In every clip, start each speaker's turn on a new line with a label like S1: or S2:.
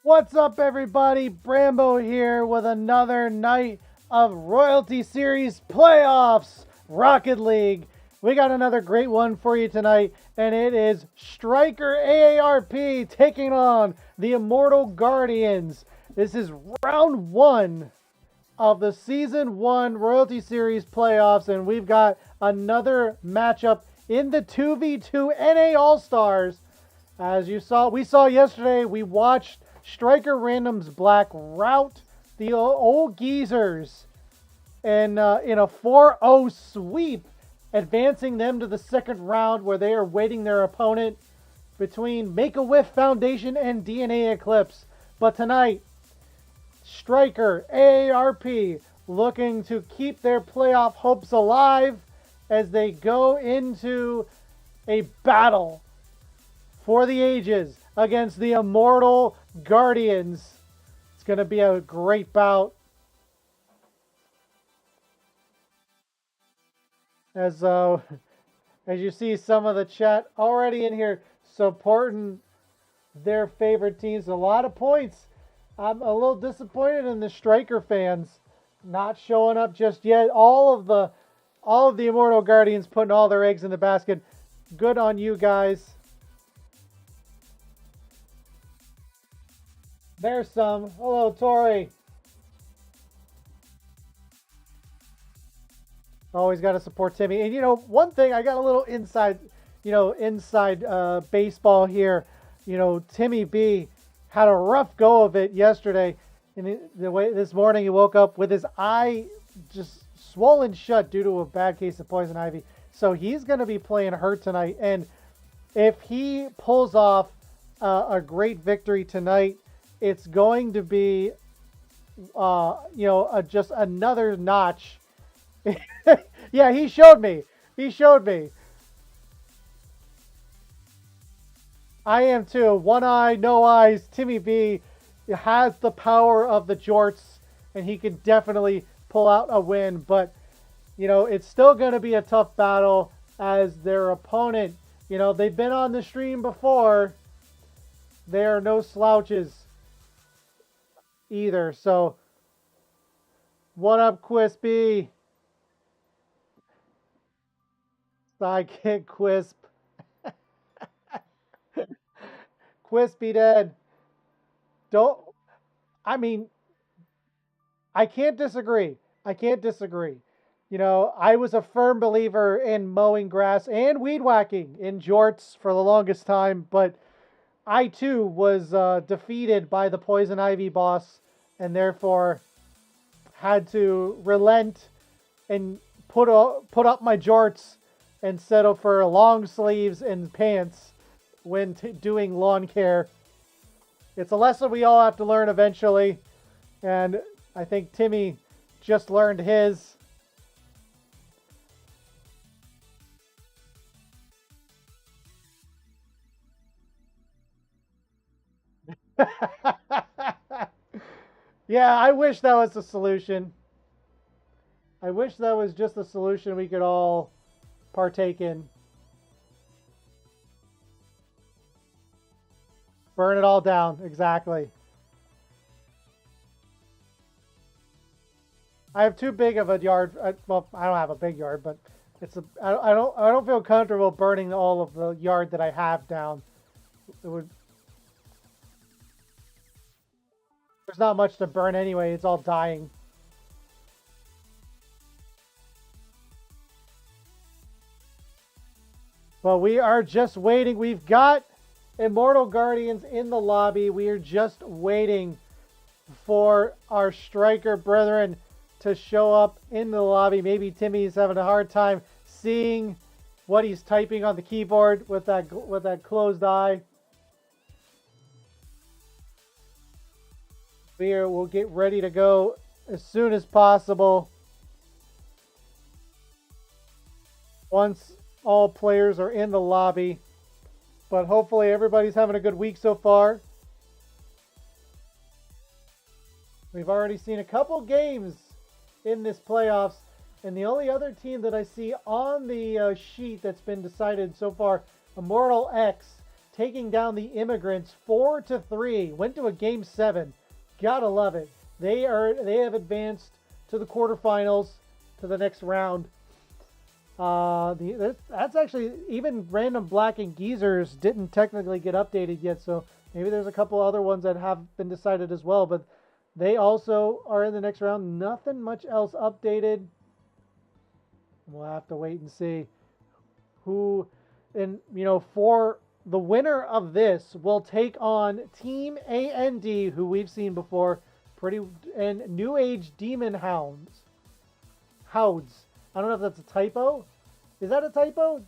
S1: What's up, everybody? Brambo here with another night of Royalty Series playoffs, Rocket League. We got another great one for you tonight, and it is Stryker AARP taking on the Immortal Guardians. This is round one of the Season 1 Royalty Series playoffs, and we've got another matchup in the 2v2 NA All-Stars. As we saw yesterday, we watched Stryker Randoms Black rout the old geezers and in a 4-0 sweep, advancing them to the second round where they are waiting their opponent between Make-A-Wish Foundation and DNA Eclipse. But tonight, Stryker AARP looking to keep their playoff hopes alive as they go into a battle for the ages against the Immortal Guardians. It's going to be a great bout. As you see some of the chat already in here supporting their favorite teams. A lot of points. I'm a little disappointed in the Stryker fans not showing up just yet. All of the Immortal Guardians putting all their eggs in the basket. Good on you guys. There's some. Hello, Tori. Always got to support Timmy. And, one thing, I got a little inside baseball here. Timmy B had a rough go of it yesterday. And the way this morning he woke up with his eye just swollen shut due to a bad case of poison ivy. So he's going to be playing hurt tonight. And if he pulls off a great victory tonight, it's going to be, just another notch. Yeah, he showed me. I am too. One eye, no eyes. Timmy B has the power of the jorts, and he can definitely pull out a win. But, it's still going to be a tough battle as their opponent. They've been on the stream before. They are no slouches either. So, what up, Quispy? Sidekick Quisp. Quispy dead. I can't disagree. I was a firm believer in mowing grass and weed whacking in jorts for the longest time, but I too was defeated by the poison ivy boss and therefore had to relent and put up my jorts and settle for long sleeves and pants when doing lawn care. It's a lesson we all have to learn eventually, and I think Timmy just learned his. Yeah, I wish that was the solution. I wish that was just the solution we could all partake in. Burn it all down, exactly. I have too big of a yard. Well, I don't have a big yard, but I don't feel comfortable burning all of the yard that I have down. There's not much to burn anyway. It's all dying. But we are just waiting. We've got Immortal Guardians in the lobby. We are just waiting for our Stryker brethren to show up in the lobby. Maybe Timmy's having a hard time seeing what he's typing on the keyboard with that closed eye. We'll get ready to go as soon as possible. Once all players are in the lobby. But hopefully everybody's having a good week so far. We've already seen a couple games in this playoffs. And the only other team that I see on the sheet that's been decided so far, Immortal X, taking down the Immigrants 4-3. Went to a Game 7. Gotta love it. They have advanced to the quarterfinals, to the next round. That's actually, even Random Black and Geezers didn't technically get updated yet, so maybe there's a couple other ones that have been decided as well, but they also are in the next round. Nothing much else updated. We'll have to wait and see who, and for the winner of this will take on Team A&D, who we've seen before, and New Age Demon Hounds. Howds. I don't know if that's a typo. Is that a typo?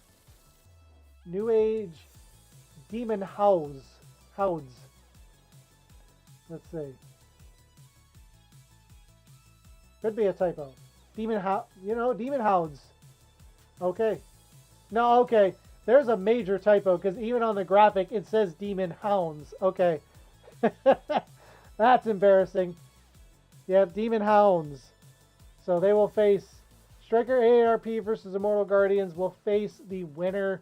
S1: New Age Demon Howds. Let's see. Could be a typo. Demon Howds. Okay. No, okay. There's a major typo because even on the graphic it says Demon Hounds. Okay. That's embarrassing. Yeah, Demon Hounds. So they will face Stryker AARP versus Immortal Guardians will face the winner.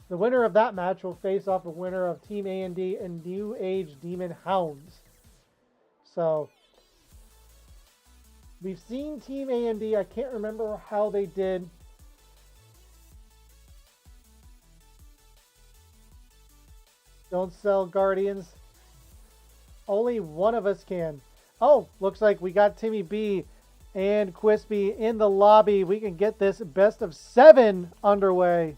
S1: The winner of that match will face off the winner of Team A&D and New Age Demon Hounds. So we've seen Team A&D. I can't remember how they did. Don't sell Guardians. Only one of us can. Oh, looks like we got Timmy B and Quispy in the lobby. We can get this best of 7 underway.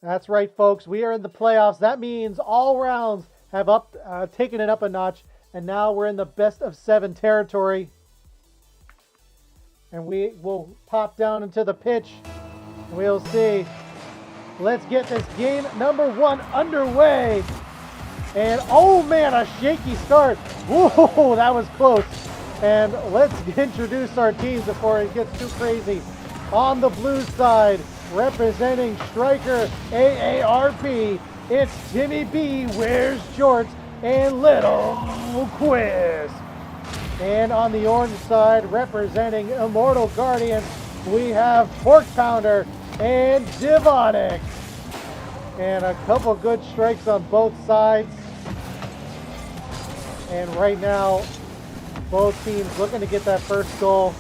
S1: That's right, folks. We are in the playoffs. That means all rounds have taken it up a notch. And now we're in the best of 7 territory. And we will pop down into the pitch. We'll see. Let's get this game number 1 underway. And oh man, a shaky start. Whoa, that was close. And let's introduce our teams before it gets too crazy. On the blue side, representing Stryker AARP, it's Timmy B wears shorts and Little Quiz. And on the orange side, representing Immortal Guardians, we have Pork Pounder and Divonic. And a couple good strikes on both sides. And right now, both teams looking to get that first goal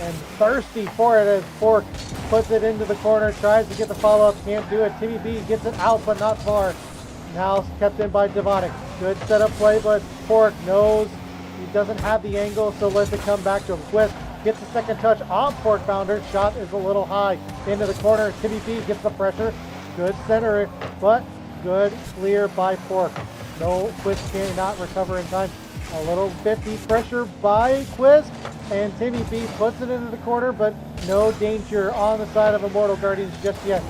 S1: and thirsty for it as Pork puts it into the corner, tries to get the follow-up, can't do it. Timmy B gets it out, but not far. Now kept in by Divonic. Good setup play, but Pork knows he doesn't have the angle, so lets it come back to him. Quist gets the second touch on Pork Pounder. Shot is a little high into the corner. Timmy B gets the pressure. Good center, but good clear by Pork. No, Quist cannot recover in time. A little 50 pressure by Quist, and Timmy B puts it into the corner, but no danger on the side of Immortal Guardians just yet.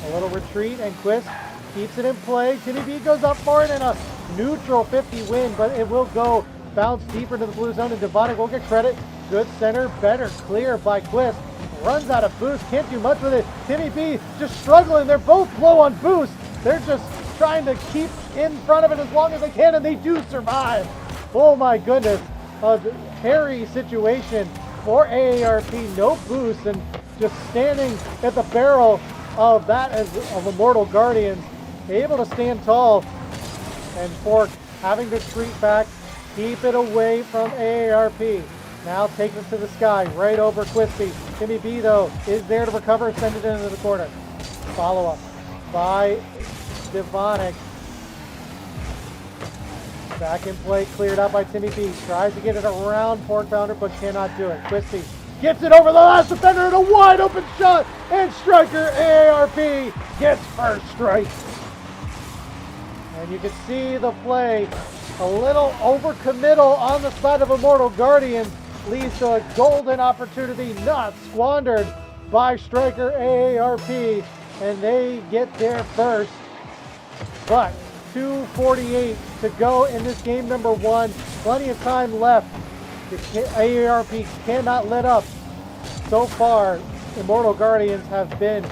S1: A little retreat, and Quist keeps it in play. Timmy B goes up for it, and a neutral 50 win, but it will go bounce deeper into the blue zone, and Divonic will get credit. Good center, better clear by Quist. Runs out of boost, can't do much with it. Timmy B just struggling. They're both low on boost. They're just trying to keep in front of it as long as they can, and they do survive. Oh my goodness, a hairy situation for AARP, no boost, and just standing at the barrel of that of Immortal Guardians, able to stand tall, and Pork having to retreat back, keep it away from AARP. Now takes it to the sky, right over Quispy. Timmy B, though, is there to recover, send it into the corner. Follow-up by Divonic. Back in play, cleared out by Timmy B. Tries to get it around Pork Pounder, but cannot do it. Quispy gets it over the last defender and a wide open shot, and Stryker AARP gets first strike. And you can see the play, a little overcommittal on the side of Immortal Guardians, leads to a golden opportunity not squandered by Stryker AARP, and they get there first. But 2:48 to go in this game number 1. Plenty of time left. The AARP cannot let up. So far, Immortal Guardians have been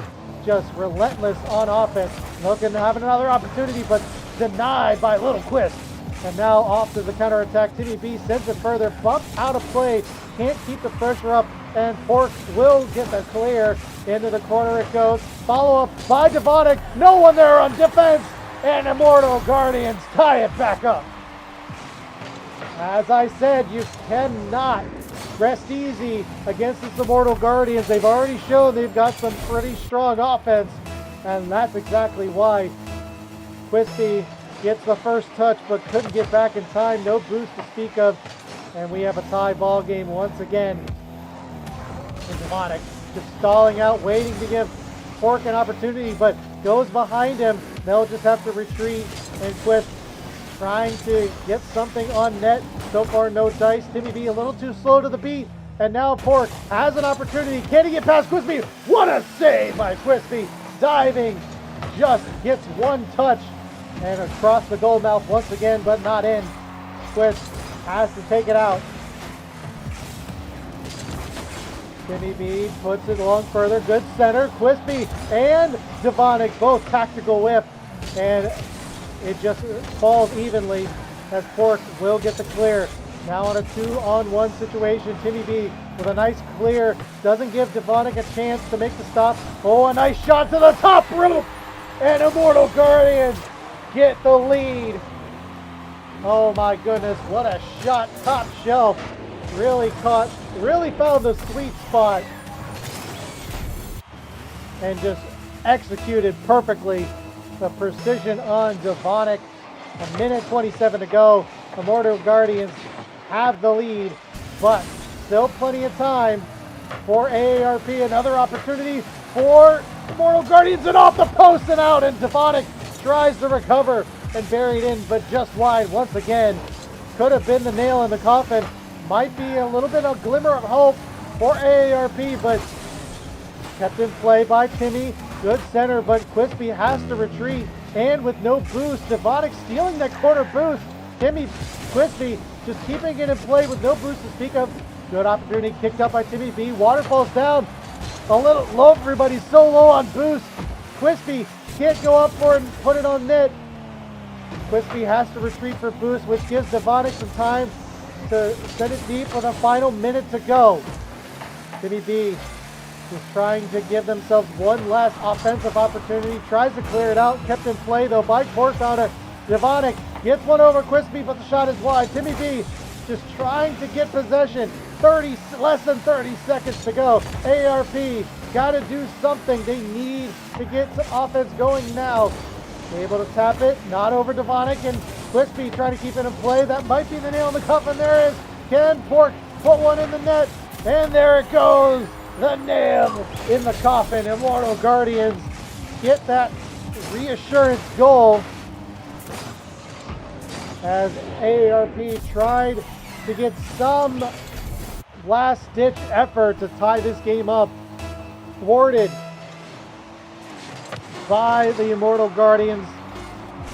S1: just relentless on offense. Looking to have another opportunity, but denied by Little Quist. And now off to the counterattack. Timmy B sends it further, bumped out of play. Can't keep the pressure up and Pork will get the clear. Into the corner it goes. Follow up by Devonic. No one there on defense, and Immortal Guardians tie it back up. As I said, you cannot rest easy against this Immortal Guardians. They've already shown they've got some pretty strong offense, and that's exactly why. Quispy gets the first touch, but couldn't get back in time. No boost to speak of, and we have a tie ball game once again. And Devonic just stalling out, waiting to give Pork an opportunity, but goes behind him. They'll just have to retreat, and Quisp trying to get something on net. So far, no dice. Timmy B a little too slow to the beat, and now Pork has an opportunity. Can he get past Quispy? What a save by Quispy! Diving, just gets one touch, and across the goal mouth once again, but not in. Quisp has to take it out. Timmy B puts it along further. Good center. Quispy and Devonic both tactical whip, and it just falls evenly as Pork will get the clear. Now on a 2-on-1 situation, Timmy B with a nice clear. Doesn't give Devonic a chance to make the stop. Oh, a nice shot to the top rope, and Immortal Guardians get the lead. Oh my goodness, what a shot, top shelf. Really found the sweet spot and just executed perfectly. The precision on Devonic. A minute 27 to go. Immortal Guardians have the lead, but still plenty of time for AARP. Another opportunity for Immortal Guardians, and off the post and out, and Devonic tries to recover and buried in, but just wide once again. Could have been the nail in the coffin. Might be a little bit of glimmer of hope for AARP, but kept in play by Timmy. Good center, but Quispy has to retreat, and with no boost, Devonic stealing that corner boost. Quispy just keeping it in play with no boost to speak of. Good opportunity kicked up by Timmy B. Waterfalls down. A little low, everybody's so low on boost. Quispy can't go up for it and put it on net. Quispy has to retreat for boost, which gives Devonic some time to send it deep with a final minute to go. Timmy B is trying to give themselves one last offensive opportunity. Tries to clear it out. Kept in play though by Pork Pounder. Devonic gets one over Quispy, but the shot is wide. Timmy B just trying to get possession. Less than 30 seconds to go. AARP got to do something. They need to get some offense going now. Able to tap it, not over Devonic, and Quispy trying to keep it in play. That might be the nail in the coffin. There is. Can Pork put one in the net? And there it goes. The nail in the coffin. Immortal Guardians get that reassurance goal as AARP tried to get some last-ditch effort to tie this game up. Thwarted by the Immortal Guardians,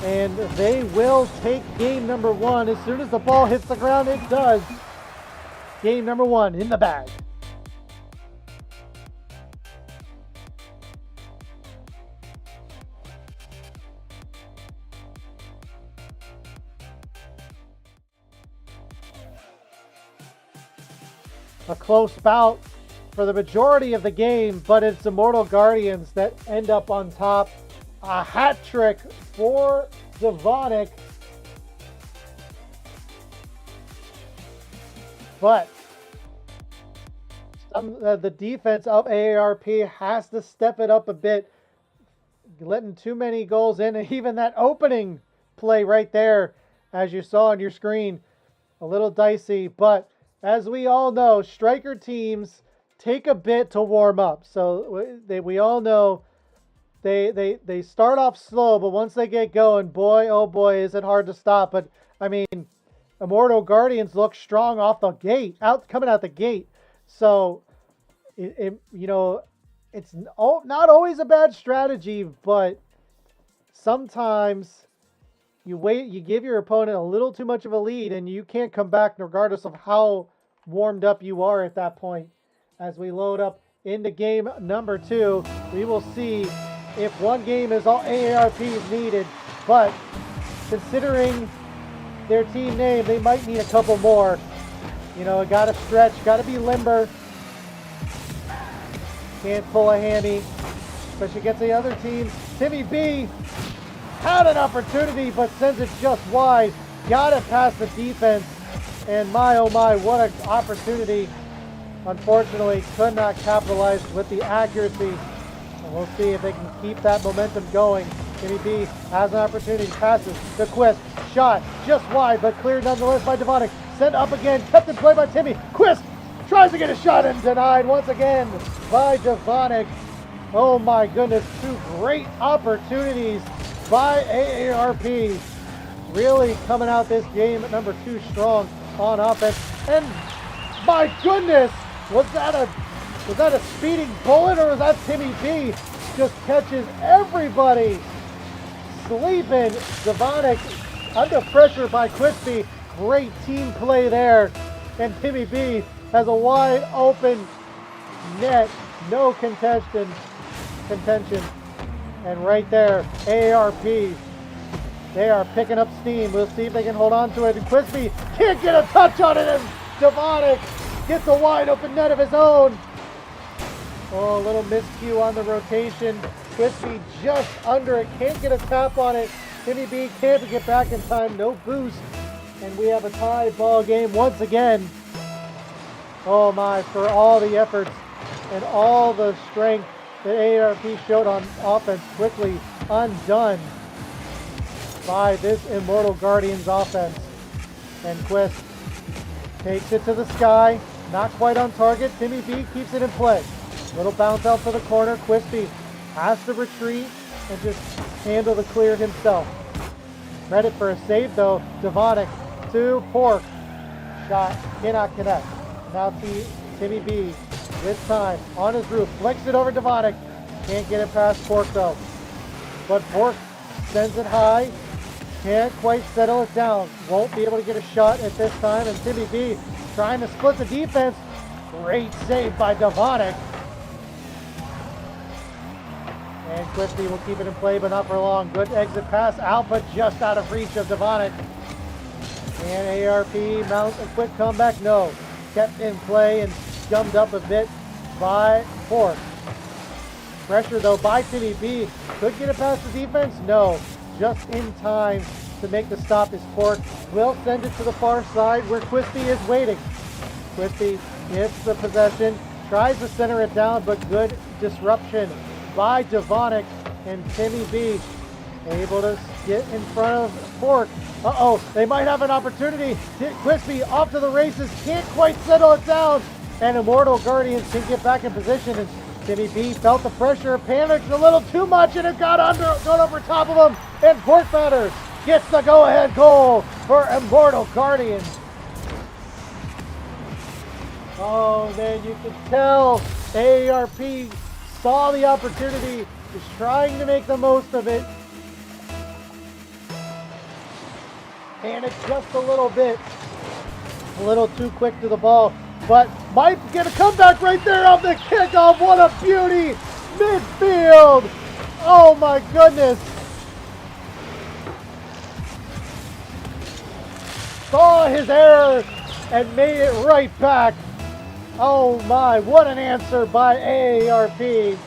S1: and they will take game number one. As soon as the ball hits the ground, it does. Game number one in the bag. A close bout for the majority of the game, but it's Immortal Guardians that end up on top. A hat trick for Devonic, but the defense of AARP has to step it up a bit, letting too many goals in, and even that opening play right there, as you saw on your screen, a little dicey, but as we all know, Stryker teams take a bit to warm up. So we all know they start off slow, but once they get going, boy, oh boy, is it hard to stop. But I mean, Immortal Guardians look strong off the gate, coming out the gate. So it's not always a bad strategy, but sometimes you give your opponent a little too much of a lead, and you can't come back regardless of how warmed up you are at that point. As we load up into game number two, we will see if one game is all AARP is needed, but considering their team name, they might need a couple more. Got to stretch, got to be limber, Can't pull a hammy, especially against the other team. Timmy B had an opportunity, but sends it just wide. Got it past the defense. And my, oh my, what an opportunity. Unfortunately, could not capitalize with the accuracy. And we'll see if they can keep that momentum going. Timmy B has an opportunity, passes to Quist. Shot just wide, but cleared nonetheless by Devonic. Sent up again, kept in play by Timmy. Quist tries to get a shot and denied once again by Devonic. Oh my goodness, two great opportunities by AARP. Really coming out this game at number 2 strong on offense. And my goodness, was that a speeding bullet, or was that Timmy B just catches everybody sleeping? Devonic under pressure by Crispy. Great team play there. And Timmy B has a wide open net. No contention. And right there, AARP, they are picking up steam. We'll see if they can hold on to it. And Crispy can't get a touch on it. And Devonic gets a wide open net of his own. Oh, a little miscue on the rotation. Crispy just under it. Can't get a tap on it. Timmy B can't get back in time. No boost. And we have a tie ball game once again. Oh my, for all the efforts and all the strength that AARP showed on offense, quickly undone by this Immortal Guardians offense. And Quist takes it to the sky. Not quite on target. Timmy B keeps it in play. Little bounce out for the corner. Crispy has to retreat and just handle the clear himself. Credit for a save though. Devonic to Pork. Shot cannot connect. Now Timmy B with time on his roof. Flicks it over Devonic. Can't get it past Pork though. But Pork sends it high. Can't quite settle it down. Won't be able to get a shot at this time. And Timmy B trying to split the defense. Great save by Devonic. And Crispy will keep it in play, but not for long. Good exit pass out, but just out of reach of Devonic. And AARP mounts a quick comeback. No. Kept in play and gummed up a bit by Pork. Pressure though by Timmy B. Could get it past the defense? No. Just in time to make the stop is Pork. Will send it to the far side where Crispy is waiting. Crispy gets the possession. Tries to center it down, but good disruption by Devonic. And Timmy B able to get in front of Pork. Uh-oh, they might have an opportunity. Crispy off to the races, can't quite settle it down. And Immortal Guardians can get back in position. And Timmy B felt the pressure, panicked a little too much, and it got over top of him. And Pork Batters gets the go-ahead goal for Immortal Guardians. Oh man, you could tell AARP saw the opportunity, is trying to make the most of it. Panicked just a little bit. A little too quick to the ball. But might get a comeback right there off the kickoff. What a beauty. Midfield. Oh my goodness. Saw his error and made it right back. Oh my, what an answer by AARP.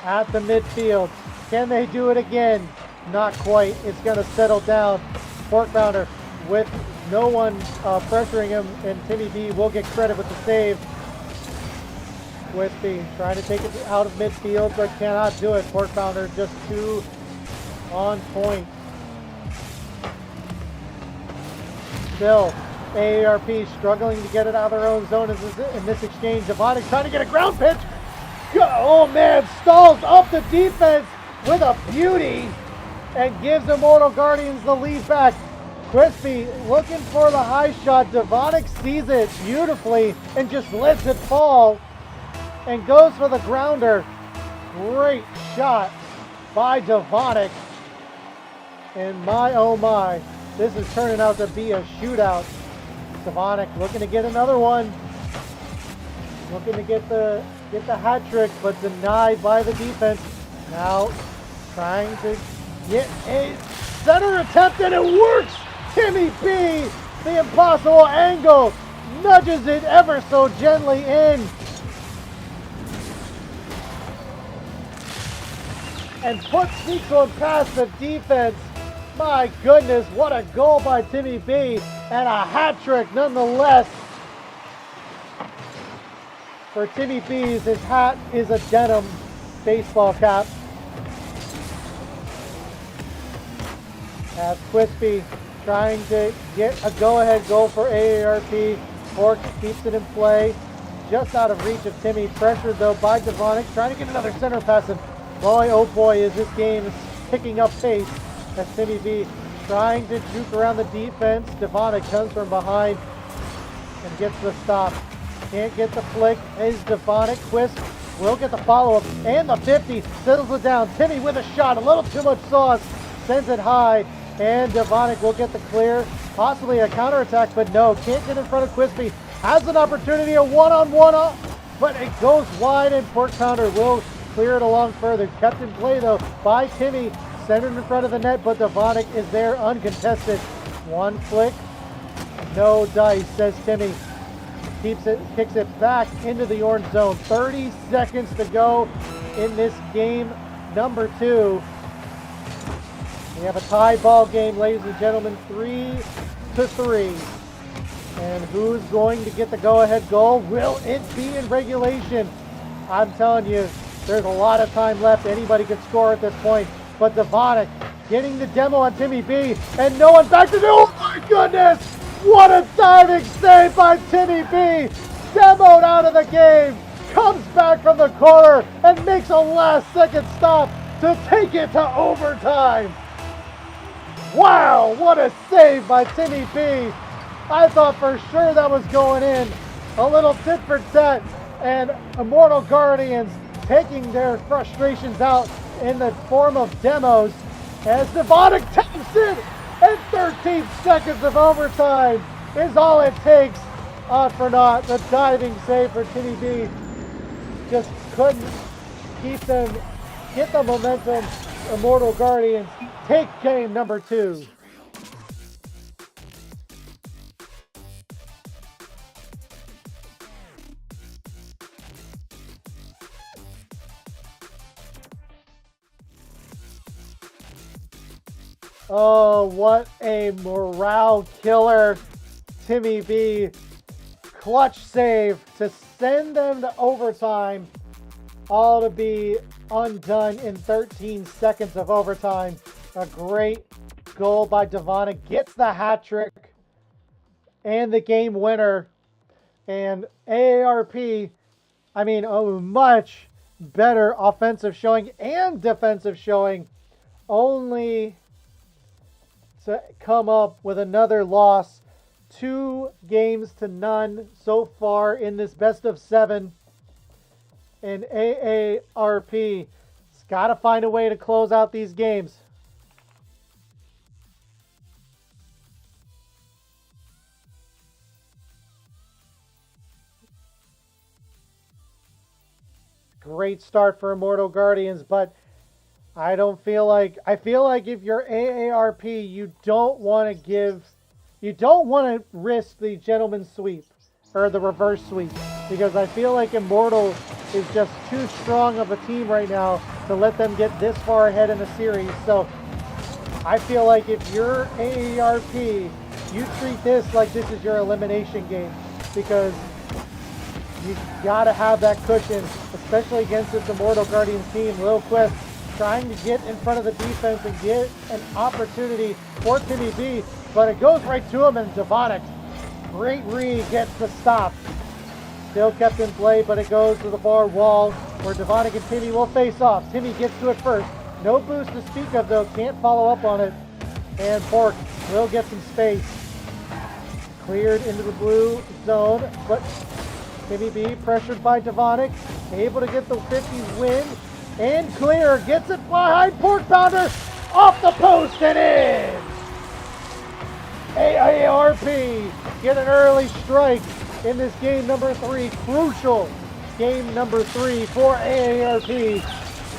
S1: At the midfield. Can they do it again? Not quite. It's going to settle down. Pork Bounder with no one pressuring him, and Timmy B will get credit with the save. Crispy trying to take it out of midfield, but cannot do it. Pork Bounder just too on point. Still, AARP struggling to get it out of their own zone in this exchange. Devonic trying to get a ground pitch. Oh man, stalls up the defense with a beauty and gives Immortal Guardians the lead back. Crispy looking for the high shot. Devonic sees it beautifully and just lets it fall and goes for the grounder. Great shot by Devonic. And my, oh my, this is turning out to be a shootout. Devonic looking to get another one. Looking to get the hat trick, but denied by the defense. Now trying to get a center attempt, and it works! Timmy B, the impossible angle, nudges it ever so gently in. and puts Sneakzone past the defense. My goodness, what a goal by Timmy B, and a hat trick nonetheless. For Timmy B's, his hat is a denim baseball cap. As Quispy trying to get a go-ahead goal for AARP. Pork keeps it in play, just out of reach of Timmy. Pressured though by Devonic, trying to get another center pass. And boy, oh boy, is this game picking up pace as Timmy B trying to juke around the defense. Devonic comes from behind and gets the stop. Can't get the flick. Is Devonic. Quisp will get the follow-up and the 50. Settles it down. Timmy with a shot. A little too much sauce. Sends it high. And Devonic will get the clear. Possibly a counterattack, but no. Can't get in front of Quispy. Has an opportunity, a one-on-one, but it goes wide, and Pork Pounder will clear it along further. Kept in play, though, by Timmy. Centered in front of the net, but Devonic is there uncontested. One flick. No dice, says Timmy. Keeps it, kicks it back into the orange zone. 30 seconds to go in this game number 2. We have a tie ball game, ladies and gentlemen, 3-3. And who's going to get the go-ahead goal? Will it be in regulation? I'm telling you, there's a lot of time left. Anybody could score at this point. But Devonic getting the demo on Timmy B. And no one back to do. Oh my goodness! What a diving save by Timmy B. Demoed out of the game. Comes back from the corner and makes a last-second stop to take it to overtime. Wow, what a save by Timmy B. I thought for sure that was going in. A little tit for tat, and Immortal Guardians taking their frustrations out in the form of demos as Devonic taps it, and 13 seconds of overtime is all it takes. Odd for naught, the diving save for Timmy B just couldn't keep them, get the momentum. Immortal Guardians take game number 2. Oh, what a morale killer. Timmy B, clutch save to send them to overtime, all to be undone in 13 seconds of overtime. A great goal by Devonic, gets the hat trick and the game winner. And AARP, I mean, a much better offensive showing and defensive showing, only to come up with another loss. 2-0 so far in this best of 7. And AARP has got to find a way to close out these games. Great start for Immortal Guardians, but I feel like if you're AARP, you don't want to risk the gentleman's sweep or the reverse sweep, because I feel like Immortal is just too strong of a team right now to let them get this far ahead in the series. So I feel like if you're AARP, you treat this like this is your elimination game, because you got to have that cushion, especially against this Immortal Guardians team. Lil Quest trying to get in front of the defense and get an opportunity for Timmy B, but it goes right to him, and Devonic, great read, gets the stop. Still kept in play, but it goes to the far wall where Devonic and Timmy will face off. Timmy gets to it first. No boost to speak of, though. Can't follow up on it. And Pork will get some space. Cleared into the blue zone, but Timmy B pressured by Devonic, able to get the 50s win. And clear, gets it behind Pork Pounder, off the post and in! AARP get an early strike in this game number 3, crucial game number 3 for AARP,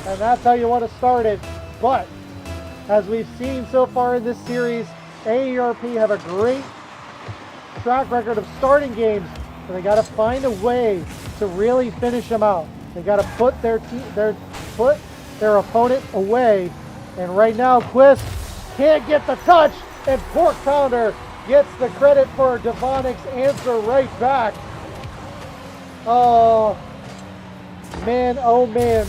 S1: and that's how you want to start it. But as we've seen so far in this series, AARP have a great track record of starting games, but they got to find a way to really finish them out. They got to put their their opponent away. And right now, Quist can't get the touch, and Pork Pounder gets the credit for Devonic's answer right back. Oh man.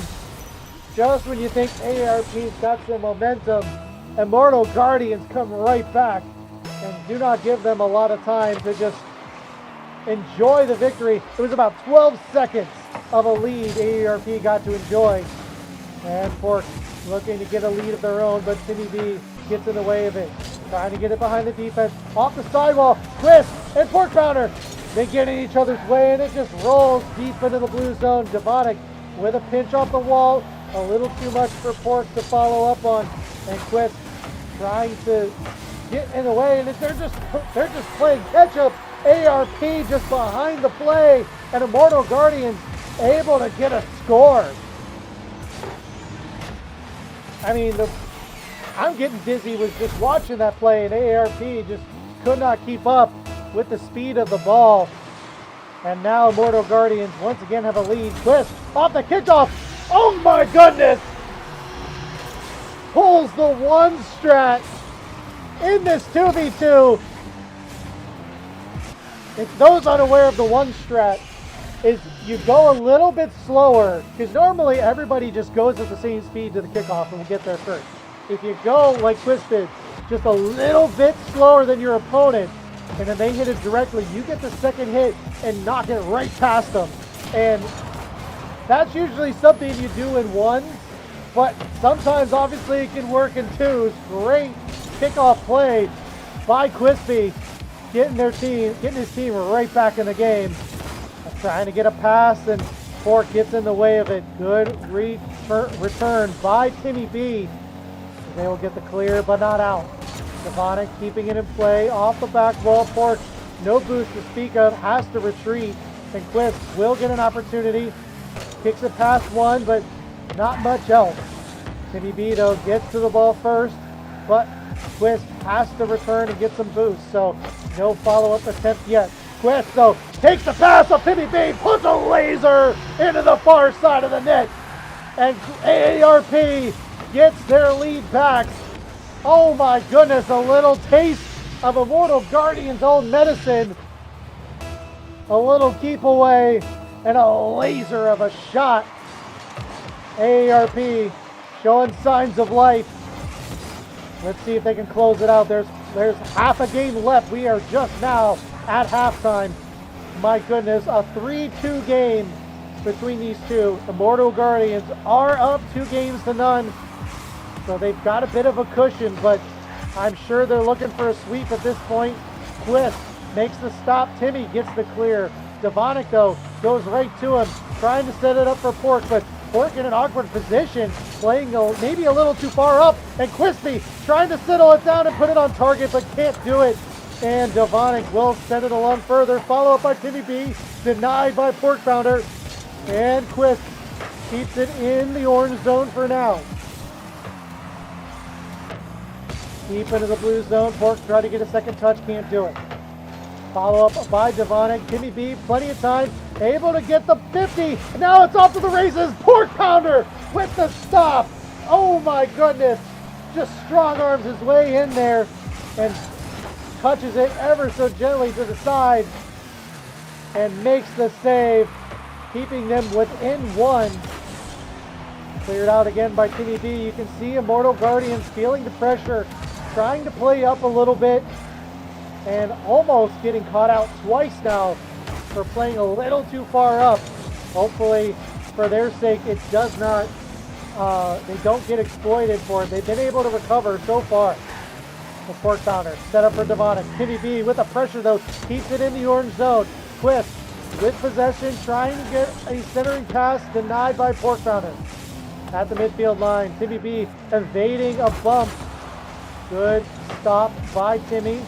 S1: Just when you think AARP's got some momentum, Immortal Guardians come right back and do not give them a lot of time to just enjoy the victory. It was about 12 seconds of a lead AARP got to enjoy. And Pork looking to get a lead of their own, but Timmy B gets in the way of it. Trying to get it behind the defense. Off the sidewall, Chris and Pork Pounder. They get in each other's way, and it just rolls deep into the blue zone. Devonic with a pinch off the wall. A little too much for Pork to follow up on. And Quist trying to get in the way, and they're just playing catch up. ARP just behind the play, and Immortal Guardians able to get a score. I mean, I'm getting dizzy with just watching that play, and AARP just could not keep up with the speed of the ball. And now Immortal Guardians once again have a lead. Twist off the kickoff. Oh my goodness! Pulls the one strat in this 2v2. If those unaware of the one strat, is you go a little bit slower, because normally everybody just goes at the same speed to the kickoff and will get there first. If you go like Twist did, just a little bit slower than your opponent, and then they hit it directly, you get the second hit and knock it right past them. And that's usually something you do in ones, but sometimes obviously it can work in twos. Great kickoff play by Quispy, getting his team right back in the game. Trying to get a pass, and Pork gets in the way of it. Good return by Timmy B. They will get the clear, but not out. Devonic keeping it in play off the back wall. Pork, no boost to speak of, has to retreat, and Quist will get an opportunity. Kicks it past one, but not much else. Timmy B, though, gets to the ball first, but Quist has to return and get some boost, so no follow-up attempt yet. Quist, though, takes the pass of Timmy B, puts a laser into the far side of the net, and AARP gets their lead back. Oh my goodness, a little taste of Immortal Guardians' own medicine. A little keep away and a laser of a shot. AARP showing signs of life. Let's see if they can close it out. There's half a game left. We are just now at halftime. My goodness, a 3-2 game between these two. Immortal Guardians are up 2-0. So they've got a bit of a cushion, but I'm sure they're looking for a sweep at this point. Quist makes the stop. Timmy gets the clear. Devonic, though, goes right to him, trying to set it up for Pork, but Pork in an awkward position, playing maybe a little too far up, and Quispy trying to settle it down and put it on target, but can't do it. And Devonic will send it along further. Follow up by Timmy B, denied by Pork Pounder, and Quist keeps it in the orange zone for now. Deep into the blue zone. Pork trying to get a second touch, can't do it. Follow up by Devonic. Timmy B, plenty of time, able to get the 50. And now it's off to the races. Pork Pounder with the stop. Oh my goodness. Just strong arms his way in there and touches it ever so gently to the side and makes the save, keeping them within one. Cleared out again by Timmy B. You can see Immortal Guardians feeling the pressure, trying to play up a little bit, and almost getting caught out twice now for playing a little too far up. Hopefully, for their sake, it does not, they don't get exploited for it. They've been able to recover so far. The Pork Pounder set up for Devonic. Timmy B with the pressure, though, keeps it in the orange zone. Quist with possession, trying to get a centering pass, denied by Pork Pounder. At the midfield line, Timmy B evading a bump. Good stop by Timmy.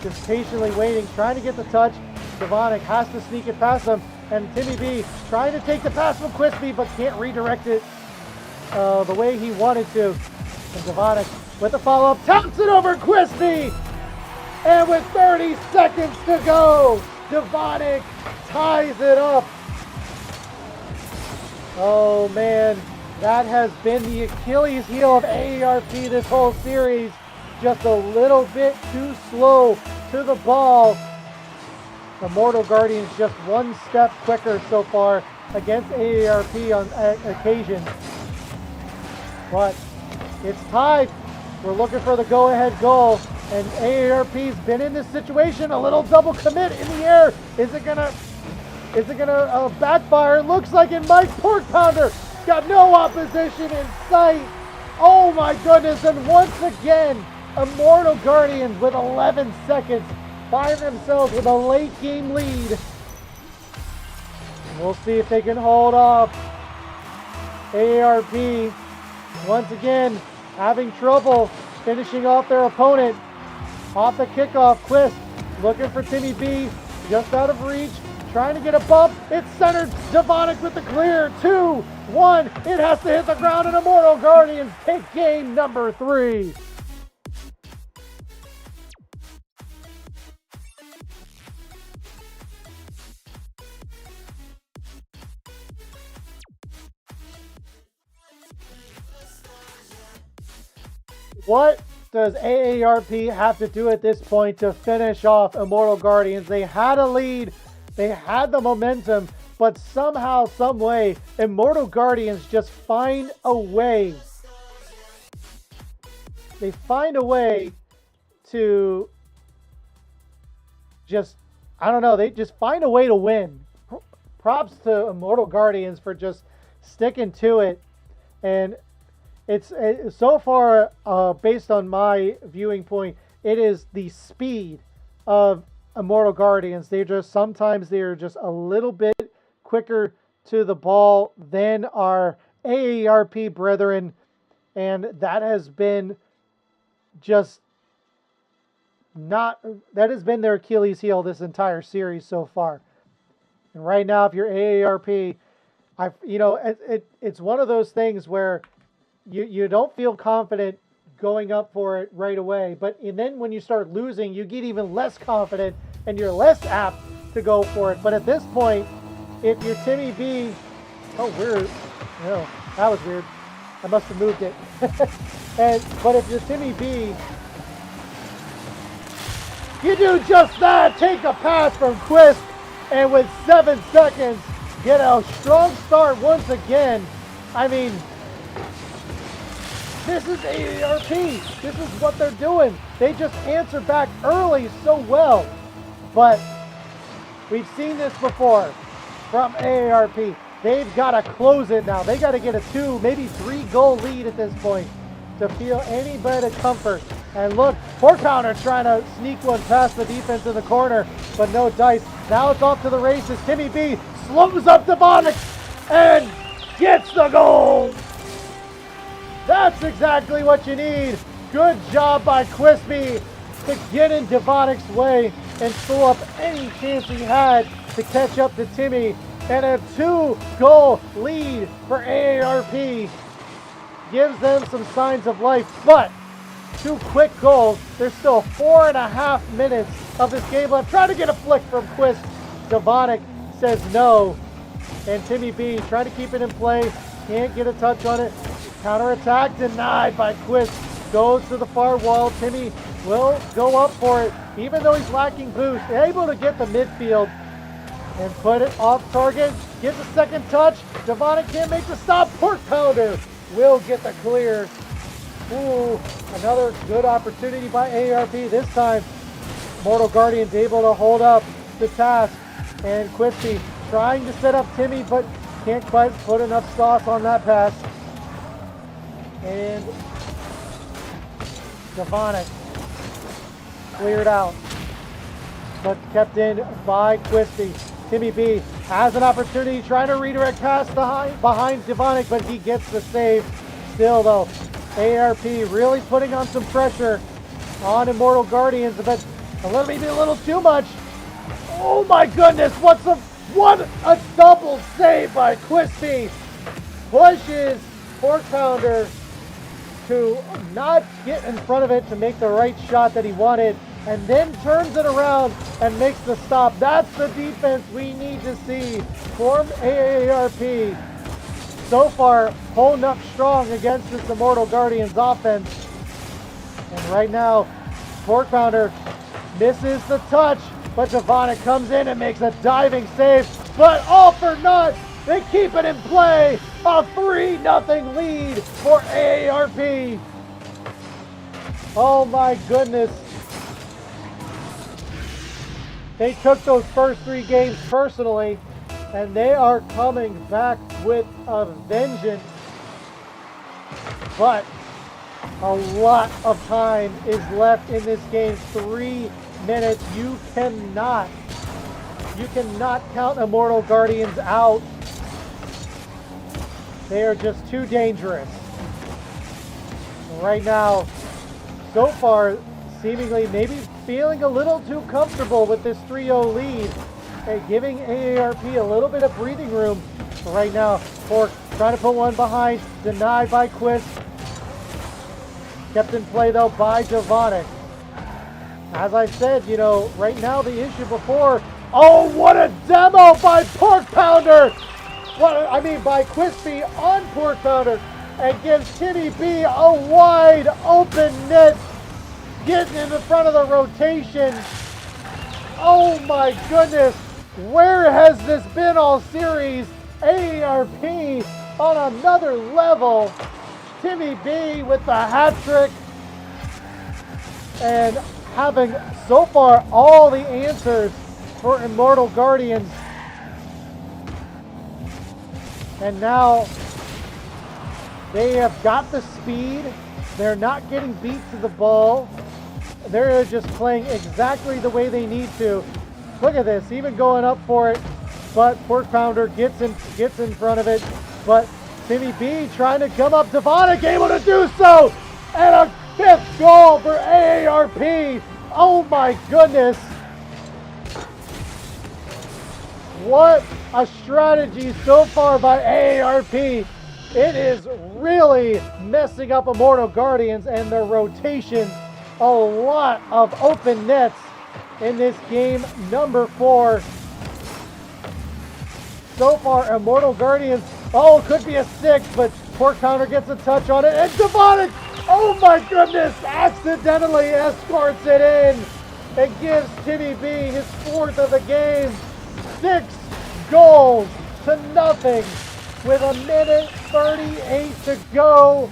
S1: Just patiently waiting, trying to get the touch. Devonic has to sneak it past him, and Timmy B trying to take the pass from Quispy, but can't redirect it the way he wanted to. And Devonic with the follow-up, taps it over Quispy! And with 30 seconds to go, Devonic ties it up. Oh man, That has been the Achilles heel of AARP this whole series. Just a little bit too slow to the ball. Immortal Guardians just one step quicker so far against AARP on occasion. But it's tied. We're looking for the go-ahead goal. And AARP's been in this situation. A little double commit in the air. Is it gonna backfire? Looks like it might. Pork Pounder got no opposition in sight. Oh my goodness. And once again, Immortal Guardians with 11 seconds find themselves with a late game lead. We'll see if they can hold off. AARP once again having trouble finishing off their opponent. Off the kickoff, Quist looking for Timmy B, just out of reach, trying to get a bump. It's centered. Devonic with the clear. 2, 1. It has to hit the ground, and Immortal Guardians take game number 3. What does AARP have to do at this point to finish off Immortal Guardians? They had a lead, they had the momentum, but somehow, some way, Immortal Guardians just find a way. They find a way to just, I don't know, they just find a way to win. Props to Immortal Guardians for just sticking to it. And it's so far, based on my viewing point, it is the speed of Immortal Guardians. Sometimes they're just a little bit quicker to the ball than our AARP brethren, and that has been their Achilles heel this entire series so far. And right now, if you're AARP, it's one of those things where you don't feel confident going up for it right away, and then when you start losing, you get even less confident and you're less apt to go for it. But at this point, if you're Timmy B, weird, that was weird. I must have moved it. But if you're Timmy B, you do just that. Take a pass from Quist, and with 7 seconds, get a strong start once again. I mean, this is AARP. This is what they're doing. They just answer back early so well. But we've seen this before from AARP. They've got to close it now. They got to get a 2, maybe 3 goal lead at this point to feel any bit of comfort. And look, Pork Pounder trying to sneak one past the defense in the corner, but no dice. Now it's off to the races. Timmy B slows up Devonic and gets the goal. That's exactly what you need. Good job by Quispy to get in Devonic's way and slow up any chance he had to catch up to Timmy. And a 2-goal lead for AARP gives them some signs of life. But 2 quick goals. There's still 4.5 minutes of this game left. Trying to get a flick from Quist. Devonic says no. And Timmy B trying to keep it in play. Can't get a touch on it. Counterattack denied by Quist. Goes to the far wall. Timmy will go up for it, even though he's lacking boost. Able to get the midfield and put it off target. Gets a second touch. Devonic can't make the stop. Pork Pounder will get the clear. Ooh, another good opportunity by AARP. This time, Immortal Guardians able to hold up the task. And Quispy trying to set up Timmy, but can't quite put enough sauce on that pass. And Devonic cleared out, but kept in by Quispy. Timmy B has an opportunity, trying to redirect pass behind Devonic, but he gets the save. Still though, AARP really putting on some pressure on Immortal Guardians, but maybe a little too much. Oh my goodness, what a double save by Quispy. Pushes Pork Pounder to not get in front of it to make the right shot that he wanted, and then turns it around and makes the stop. That's the defense we need to see from AARP. so far holding up strong against this Immortal Guardians offense. And right now, Pork Pounder misses the touch, but Devonic comes in and makes a diving save. But all for naught, they keep it in play. A 3-0 lead for AARP. Oh my goodness. They took those first 3 games personally, and they are coming back with a vengeance. But a lot of time is left in this game. 3 minutes. You cannot count Immortal Guardians out. They are just too dangerous. Right now, so far, seemingly maybe feeling a little too comfortable with this 3-0 lead and giving AARP a little bit of breathing room. Right now, Pork trying to put one behind, denied by Quist. Kept in play though by Devonic. As I said, you know, right now the issue before, oh, what a demo by Pork Pounder! By Quispy on Pork Pounder, and gives Timmy B a wide open net, getting in the front of the rotation. Oh my goodness, where has this been all series? AARP on another level. Timmy B with the hat trick, and having so far all the answers for Immortal Guardians. And now they have got the speed. They're not getting beat to the ball. They're just playing exactly the way they need to. Look at this, even going up for it, but Pork Pounder gets in front of it. But Timmy B trying to come up, Devonic able to do so, and a 5th goal for AARP. Oh my goodness. What a strategy so far by AARP. It is really messing up Immortal Guardians and their rotation. A lot of open nets in this game number 4. So far, Immortal Guardians, oh, it could be a 6, but Pork Pounder gets a touch on it, and Devonic, oh my goodness, accidentally escorts it in. It gives Timmy B his 4th of the game. 6 goals to nothing with 1:38 to go.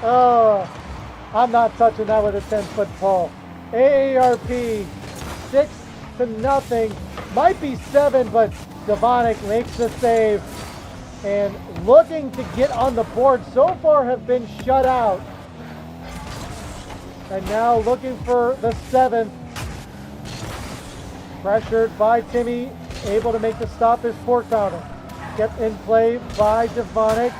S1: Oh, I'm not touching that with a 10-foot pole. AARP 6-0. Might be 7, but Devonic makes the save. And looking to get on the board, so far have been shut out. And now looking for the 7th. Pressured by Timmy, able to make the stop is Pork Pounder. Kept in play by Devonic.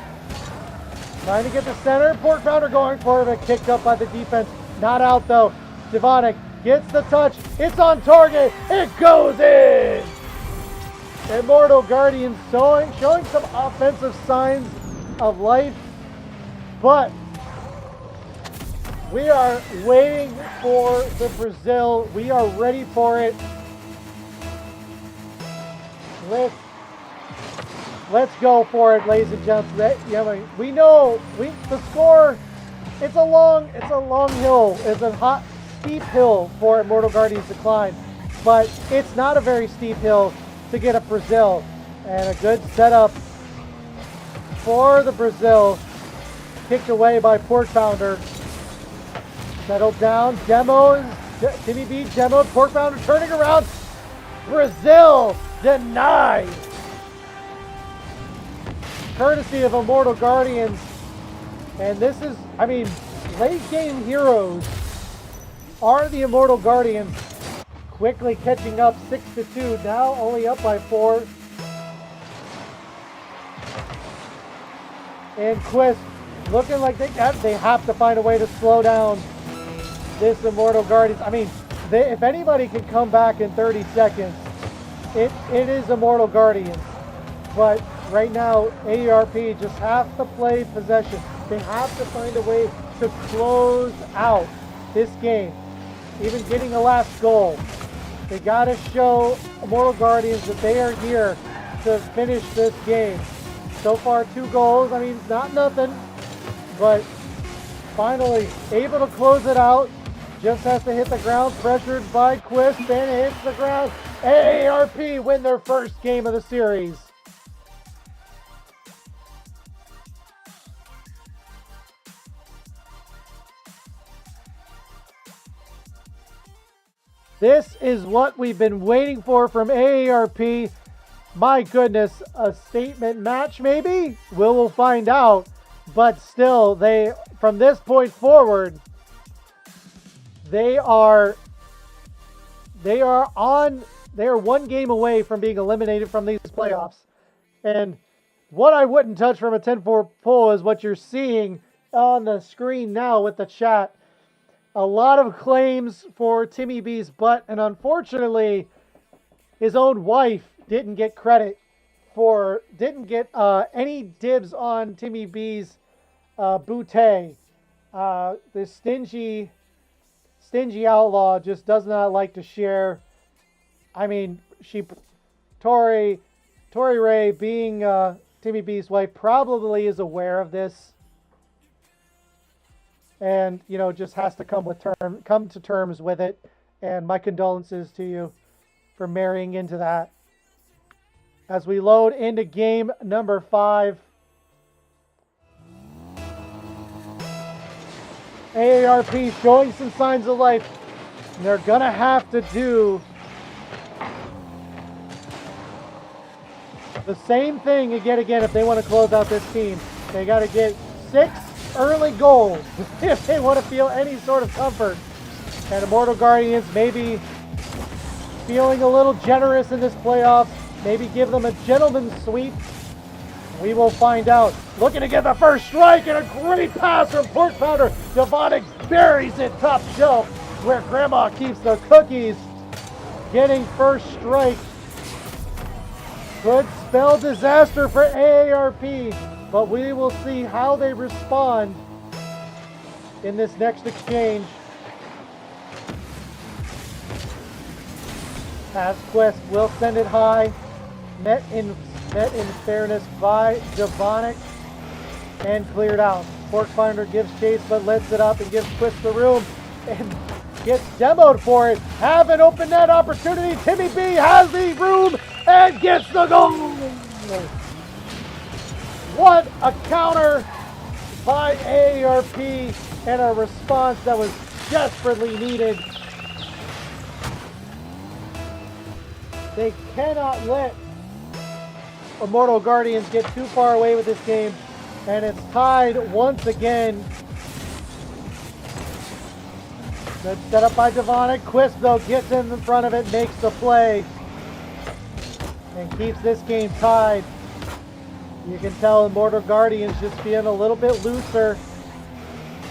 S1: Trying to get the center. Pork Pounder going for it, but kicked up by the defense. Not out though. Devonic gets the touch. It's on target. It goes in. Immortal Guardians showing some offensive signs of life, but we are waiting for the Brazil. We are ready for it. Let's go for it, ladies and gentlemen. We know the score. It's a long hill. It's a steep hill for Immortal Guardians to climb, but it's not a very steep hill to get a Brazil. And a good setup for the Brazil. Kicked away by Pork Pounder. Settled down. Demos. Timmy B demoed. Pork Pounder turning around. Brazil denied. Courtesy of Immortal Guardians. And this is, late game heroes are the Immortal Guardians. Quickly catching up 6-2. Now only up by 4. And Quist looking like they have to find a way to slow down this Immortal Guardians. If anybody can come back in 30 seconds, it is Immortal Guardians. But right now, AARP just have to play possession. They have to find a way to close out this game. Even getting a last goal. They got to show Immortal Guardians that they are here to finish this game. So far, 2 goals. I mean, not nothing, but finally able to close it out. Just has to hit the ground, pressured by Quist, and hits the ground. AARP win their first game of the series. This is what we've been waiting for from AARP. My goodness, a statement match maybe? We'll find out. But still, from this point forward, they are 1 game away from being eliminated from these playoffs. And what I wouldn't touch from a 10-4 poll is what you're seeing on the screen now with the chat. A lot of claims for Timmy B's butt, and unfortunately, his own wife didn't get any dibs on Timmy B's bootay. The stingy outlaw just does not like to share. I mean, Tori Ray, being Timmy B's wife, probably is aware of this, and just has to come to terms with it. And my condolences to you for marrying into that. As we load into game number 5. AARP showing some signs of life. And they're going to have to do the same thing again if they want to close out this team. They got to get 6 early goals if they want to feel any sort of comfort. And Immortal Guardians maybe feeling a little generous in this playoffs. Maybe give them a gentleman's sweep. We will find out. Looking to get the first strike, and a great pass from Pork Pounder. Devonic buries it top shelf where Grandma keeps the cookies. Getting first strike could spell disaster for AARP, but we will see how they respond in this next exchange. Pass Quest will send it high. Met in fairness by Devonic and cleared out. Pork Finder gives chase but lets it up and gives Quist the room and gets demoed for it. Have an open net opportunity. Timmy B has the room and gets the goal. What a counter by AARP and a response that was desperately needed. They cannot let Immortal Guardians get too far away with this game, and it's tied once again. Good set up by Devonic. Quist, though, gets in front of it, makes the play, and keeps this game tied. You can tell Immortal Guardians just being a little bit looser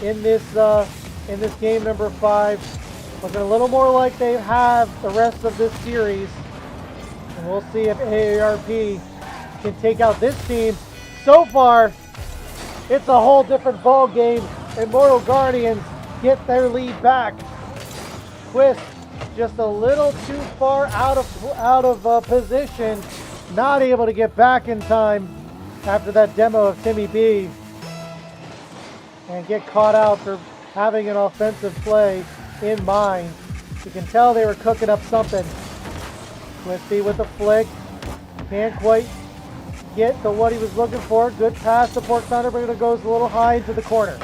S1: in this game number 5. Looking a little more like they have the rest of this series. And we'll see if AARP can take out this team. So far, it's a whole different ball game. Immortal Guardians get their lead back. Quist just a little too far out of position, not able to get back in time after that demo of Timmy B, and get caught out for having an offensive play in mind. You can tell they were cooking up something. Quisty with a flick, can't quite get to what he was looking for. Good pass to Pork Pounder, but it goes a little high into the corner.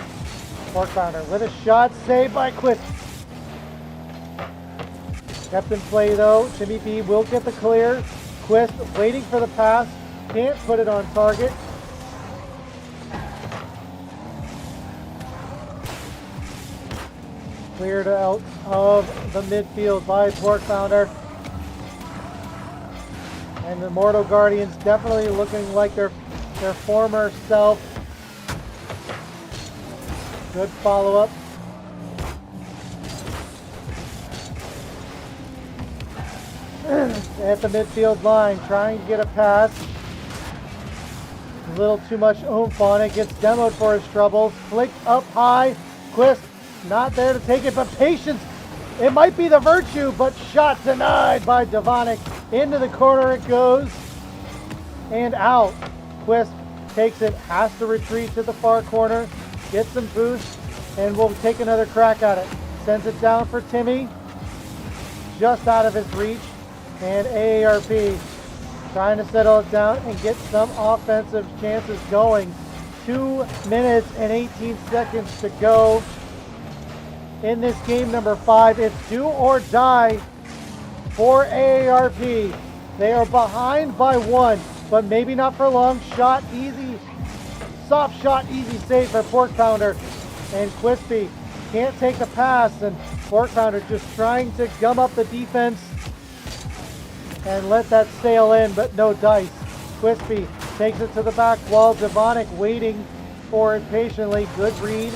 S1: Pork Pounder with a shot, saved by Quist. Kept in play though. Timmy B will get the clear. Quist waiting for the pass, can't put it on target. Cleared out of the midfield by Pork Pounder. And the Immortal Guardians definitely looking like their former self. Good follow-up. At the midfield line, trying to get a pass. A little too much oomph on it. Gets demoed for his troubles. Flicked up high. Quist not there to take it, but patience It might be the Virtue, but shot denied by Devonic. Into the corner it goes. And out. Quisp takes it, has to retreat to the far corner, gets some boost, and will take another crack at it. Sends it down for Timmy. Just out of his reach. And AARP trying to settle it down and get some offensive chances going. 2 minutes and 18 seconds to go in this game number 5. It's do or die for AARP. They are behind by 1, but maybe not for long. Shot easy, soft shot, easy save for Pork Pounder. And Quispy can't take the pass, and Pork Pounder just trying to gum up the defense and let that sail in, but no dice. Quispy takes it to the back wall. Devonic waiting for it patiently. Good read.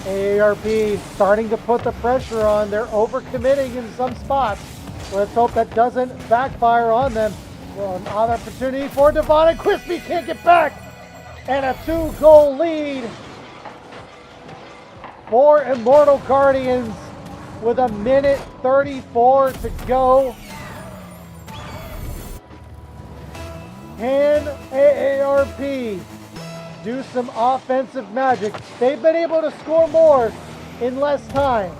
S1: AARP starting to put the pressure on. They're overcommitting in some spots. Let's hope that doesn't backfire on them. Well, another opportunity for Devonic. Quispy can't get back. And a 2-goal lead for Immortal Guardians with 1:34 to go. Can AARP do some offensive magic? They've been able to score more in less time.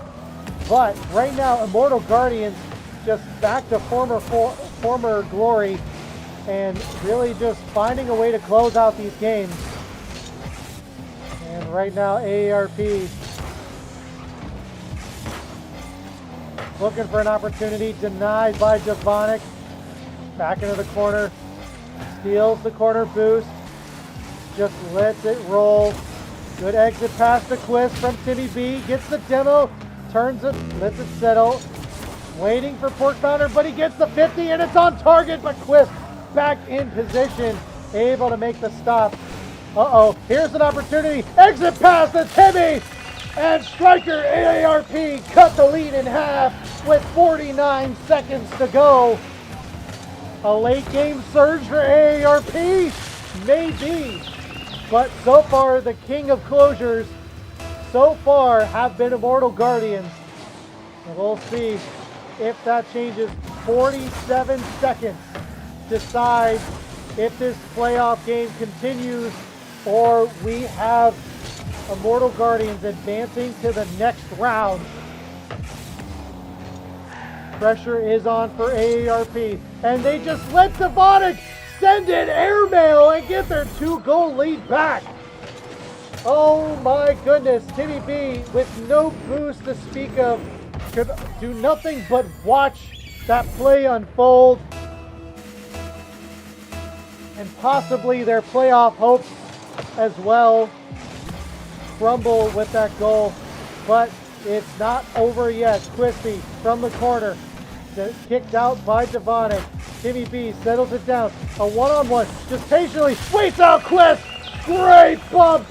S1: But right now, Immortal Guardians just back to former glory and really just finding a way to close out these games. And right now, AARP looking for an opportunity, denied by Devonic. Back into the corner, steals the corner boost, just lets it roll. Good exit pass to Quist from Timmy B, gets the demo, turns it, lets it settle. Waiting for Pork Pounder, but he gets the 50 and it's on target, but Quist back in position, able to make the stop. Uh-oh, here's an opportunity, exit pass to Timmy! And Stryker AARP cut the lead in half with 49 seconds to go. A late game surge for AARP? Maybe. But so far, the king of closures so far have been Immortal Guardians. And we'll see if that changes. 47 seconds decide if this playoff game continues or we have Immortal Guardians advancing to the next round. Pressure is on for AARP, and they just let Devonic send in airmail and get their 2-goal lead back. Oh my goodness, Timmy B with no boost to speak of could do nothing but watch that play unfold and possibly their playoff hopes as well crumble with that goal, but it's not over yet. Quispy from the corner, kicked out by Devonic. Timmy B settles it down. A one-on-one, just patiently waits out Quist. Great bump,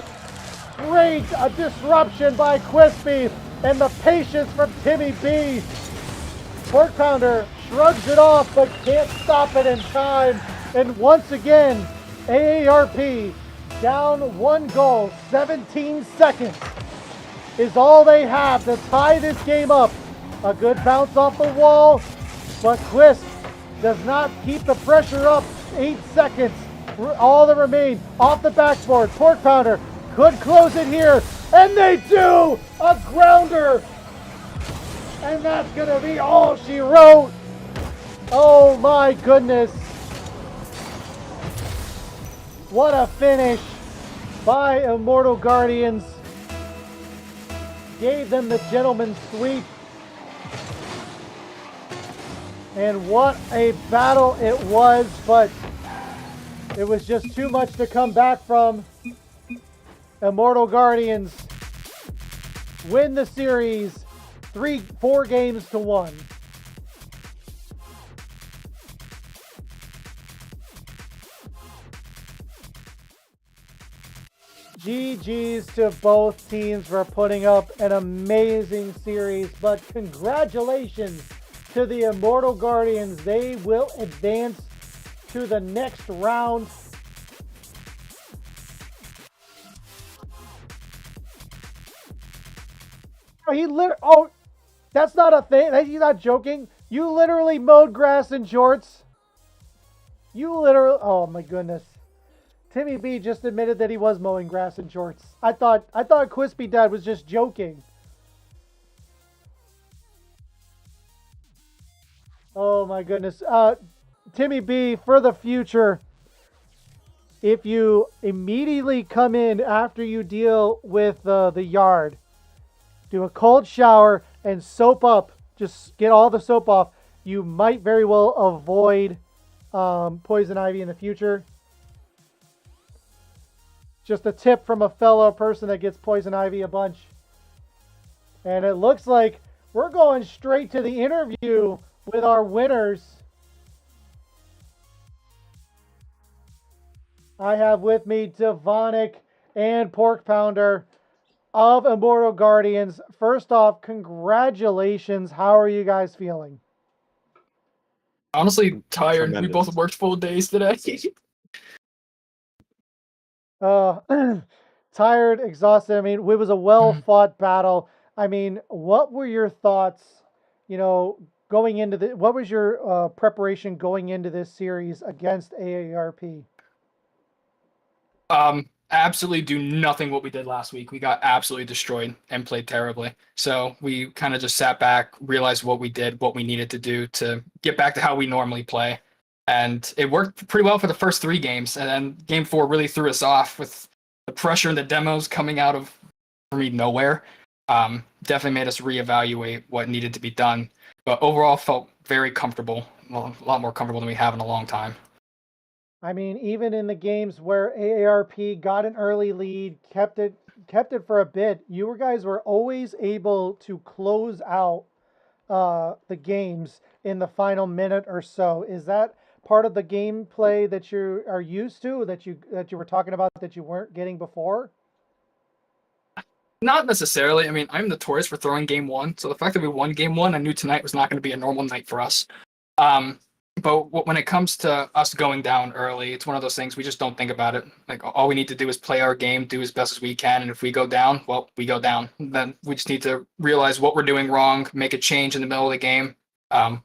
S1: great disruption by Quispy, and the patience from Timmy B. Pork Pounder shrugs it off, but can't stop it in time. And once again, AARP down 1 goal, 17 seconds is all they have to tie this game up. A good bounce off the wall, but Quist does not keep the pressure up. 8 seconds, all that remain off the backboard. Pork Pounder could close it here, and they do! A grounder! And that's gonna be all she wrote. Oh my goodness. What a finish by Immortal Guardians. Gave them the gentleman's sweep. And what a battle it was, but it was just too much to come back from. Immortal Guardians win the series 4 games to 1. GG's to both teams for putting up an amazing series, but congratulations to the Immortal Guardians. They will advance to the next round. Oh, that's not a thing. He's not joking. You literally mowed grass in shorts. You literally. Oh my goodness. Timmy B just admitted that he was mowing grass in shorts. I thought Quispy Dad was just joking. Oh my goodness. Timmy B, for the future, if you immediately come in after you deal with the yard, do a cold shower and soap up. Just get all the soap off. You might very well avoid poison ivy in the future. Just a tip from a fellow person that gets poison ivy a bunch. And it looks like we're going straight to the interview with our winners. I have with me Devonic and Pork Pounder of Immortal Guardians. First off, congratulations. How are you guys feeling?
S2: Honestly, tired.
S3: Tremendous.
S2: We both worked full days today.
S1: Tired, exhausted. I mean, it was a well fought battle. I mean, what were your thoughts, going into what was your preparation going into this series against AARP?
S2: Absolutely do nothing what we did last week. We got absolutely destroyed and played terribly. So we kind of just sat back, realized what we did, what we needed to do to get back to how we normally play. And it worked pretty well for the first 3 games. And then game 4 really threw us off with the pressure and the demos coming out of, for me, nowhere. Definitely made us reevaluate what needed to be done. But overall, felt very comfortable, well, a lot more comfortable than we have in a long time.
S1: I mean, even in the games where AARP got an early lead, kept it for a bit, you guys were always able to close out the games in the final minute or so. Is that part of the gameplay that you are used to, that you were talking about that you weren't getting before?
S2: Not necessarily. I mean, I'm notorious for throwing game 1, so the fact that we won game 1, I knew tonight was not going to be a normal night for us. But when it comes to us going down early, it's one of those things we just don't think about it. Like, all we need to do is play our game, do as best as we can, and if we go down, well, we go down. Then we just need to realize what we're doing wrong, make a change in the middle of the game.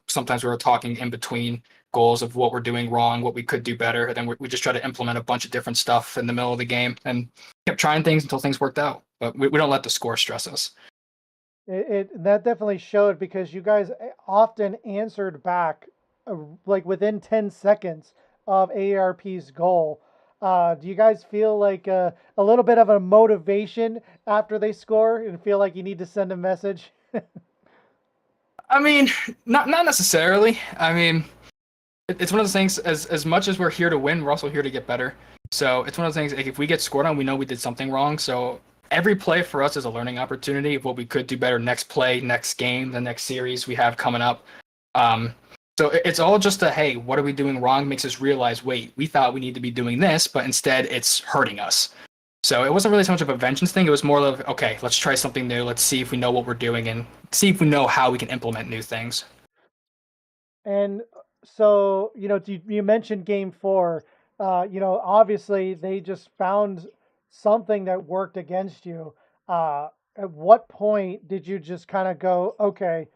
S2: Sometimes we were talking in between goals of what we're doing wrong, what we could do better, and then we just try to implement a bunch of different stuff in the middle of the game and kept trying things until things worked out. But we don't let the score stress us.
S1: That definitely showed because you guys often answered back like within 10 seconds of AARP's goal. Do you guys feel like a little bit of a motivation after they score and feel like you need to send a message?
S2: I mean, not necessarily. I mean, it's one of those things, as much as we're here to win, we're also here to get better. So it's one of those things, like, if we get scored on, we know we did something wrong. So every play for us is a learning opportunity of what we could do better next play, next game, the next series we have coming up. So it's all just hey, what are we doing wrong? Makes us realize, wait, we thought we need to be doing this, but instead it's hurting us. So it wasn't really so much of a vengeance thing. It was more of, okay, let's try something new. Let's see if we know what we're doing and see if we know how we can implement new things.
S1: And so, you mentioned game 4. Obviously they just found something that worked against you. At what point did you just kind of go, okay,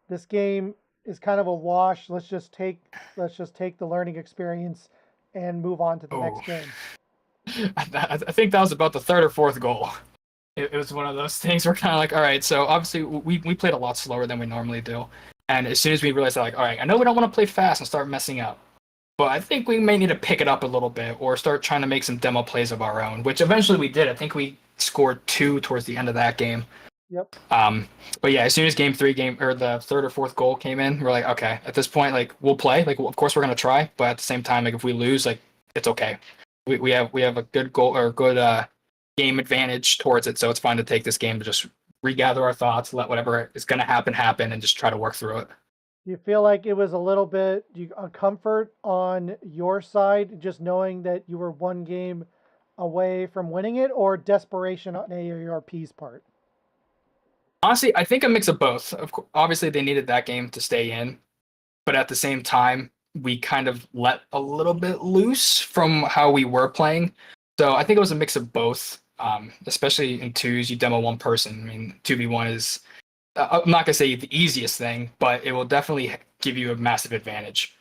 S1: this game is kind of a wash. Let's just take the learning experience and move on to the next game.
S2: I think that was about the 3rd or 4th goal. It was one of those things where kind of like, all right, so obviously we played a lot slower than we normally do. And as soon as we realized that, like, all right, I know we don't want to play fast and start messing up, but I think we may need to pick it up a little bit or start trying to make some demo plays of our own, which eventually we did. I think we scored 2 towards the end of that game.
S1: Yep.
S2: But yeah, as soon as game 3 or the 3rd or 4th goal came in, we're like, okay, at this point, like, we'll play. Like, of course we're gonna try, but at the same time, like, if we lose, like, it's okay. We have a good goal or good game advantage towards it, so it's fine to take this game to just regather our thoughts, let whatever is gonna happen, and just try to work through it.
S1: Do you feel like it was a little bit a comfort on your side, just knowing that you were one game away from winning it, or desperation on AARP's part?
S2: Honestly, I think a mix of both. Of course, obviously, they needed that game to stay in, but at the same time, we kind of let a little bit loose from how we were playing. So I think it was a mix of both. Especially in 2s, you demo one person. I mean, 2v1 is I'm not gonna say the easiest thing, but it will definitely give you a massive advantage.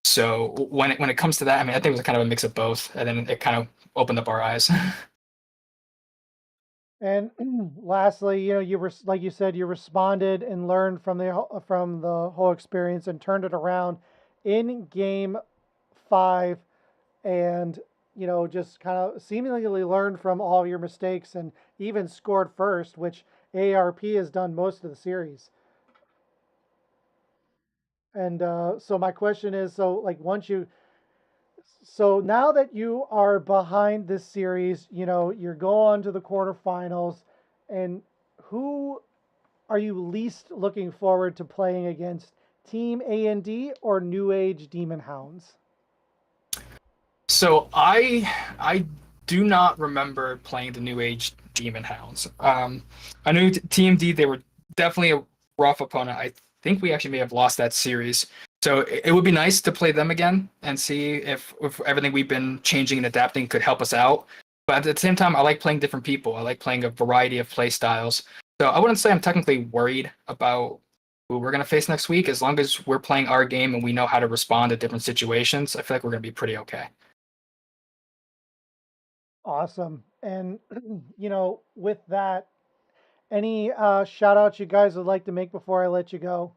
S2: So when it comes to that, I mean, I think it was kind of a mix of both, and then it kind of opened up our eyes.
S1: And lastly, like you said, you responded and learned from the whole experience and turned it around in game 5, and just kind of seemingly learned from all of your mistakes and even scored first, which AARP has done most of the series. And so my question is, so now that you are behind this series, you're going to the quarterfinals, and who are you least looking forward to playing against? Team A&D or New Age Demon Hounds?
S2: So I do not remember playing the New Age Demon Hounds. I knew TMD, they were definitely a rough opponent. I think we actually may have lost that series. So it would be nice to play them again and see if everything we've been changing and adapting could help us out. But at the same time, I like playing different people. I like playing a variety of play styles. So I wouldn't say I'm technically worried about who we're going to face next week. As long as we're playing our game and we know how to respond to different situations, I feel like we're going to be pretty okay.
S1: Awesome. And, with that, any shout outs you guys would like to make before I let you go?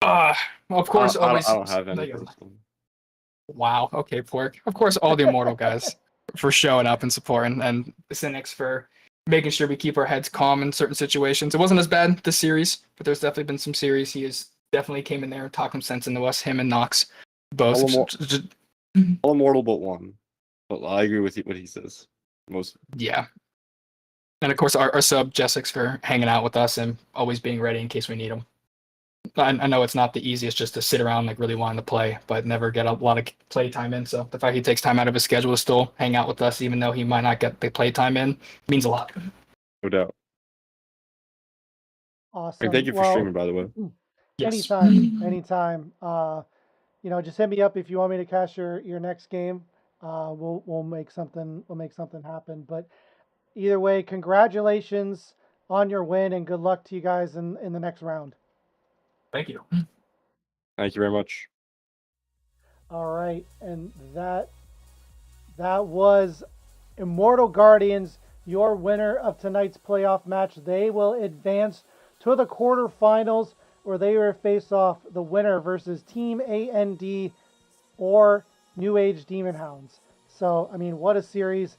S2: Uh, of course,
S3: I
S2: always.
S3: don't have any personal.
S2: Wow. Okay, Pork. Of course, all the Immortal guys for showing up and supporting, and the Cynics for making sure we keep our heads calm in certain situations. It wasn't as bad this series, but there's definitely been some series he has definitely came in there and talked some sense into us. Him and Knox, both.
S3: All immortal but one. But I agree with what he says. Most.
S2: Yeah. And of course, our sub Jessix for hanging out with us and always being ready in case we need him. I know it's not the easiest just to sit around like really wanting to play, but never get a lot of play time in. So the fact he takes time out of his schedule to still hang out with us, even though he might not get the play time in, means a lot.
S3: No doubt.
S1: Awesome.
S3: And thank you for streaming, by the way.
S2: Yes.
S1: Anytime. Just hit me up if you want me to cast your next game. We'll make something happen. But either way, congratulations on your win and good luck to you guys in the next round.
S2: Thank you.
S3: Thank you very much.
S1: All right, and that was Immortal Guardians, your winner of tonight's playoff match. They will advance to the quarterfinals where they will face off the winner versus Team A&D or New Age Demon Hounds. So, I mean, what a series.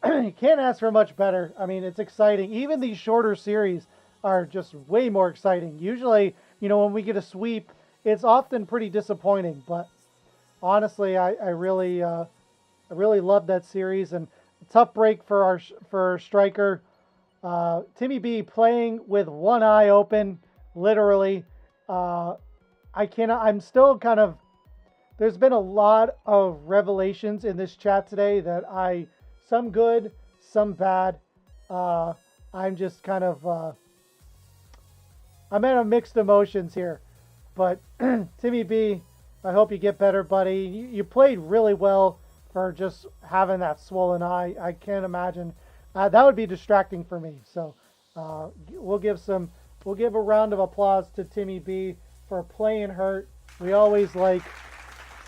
S1: You can't ask for much better. I mean, it's exciting. Even these shorter series are just way more exciting. Usually, when we get a sweep, it's often pretty disappointing. But honestly, I really love that series, and a tough break for Stryker. Timmy B playing with one eye open, literally. I'm still kind of. There's been a lot of revelations in this chat today that some good, some bad. I'm just kind of. I'm at a mixed emotions here, but Timmy B, I hope you get better, buddy. You played really well for just having that swollen eye. I can't imagine that would be distracting for me. So we'll give a round of applause to Timmy B for playing hurt. We always like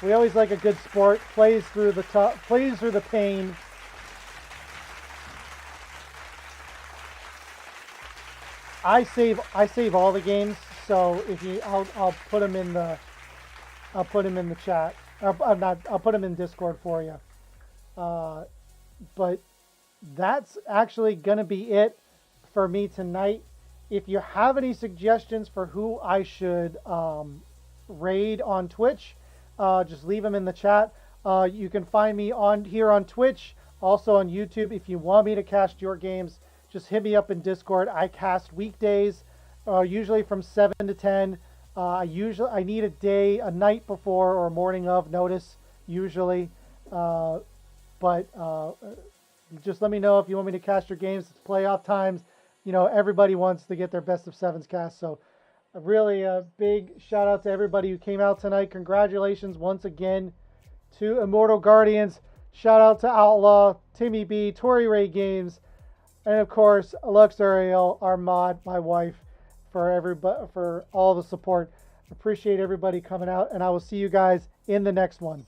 S1: a good sport. Plays through the pain. I save all the games, so I'll put them in the chat. I'll put them in Discord for you. But that's actually gonna be it for me tonight. If you have any suggestions for who I should raid on Twitch, just leave them in the chat. You can find me here on Twitch, also on YouTube. If you want me to cast your games, just hit me up in Discord. I cast weekdays, usually from 7 to 10. I need a night before or morning of notice, usually. But just let me know if you want me to cast your games. It's playoff times. Everybody wants to get their best of sevens cast. So really a big shout out to everybody who came out tonight. Congratulations once again to Immortal Guardians. Shout out to Outlaw, Timmy B, Tori Ray Games, And of course, Luxuriel, our mod, my wife, for everybody, for all the support. Appreciate everybody coming out, and I will see you guys in the next one.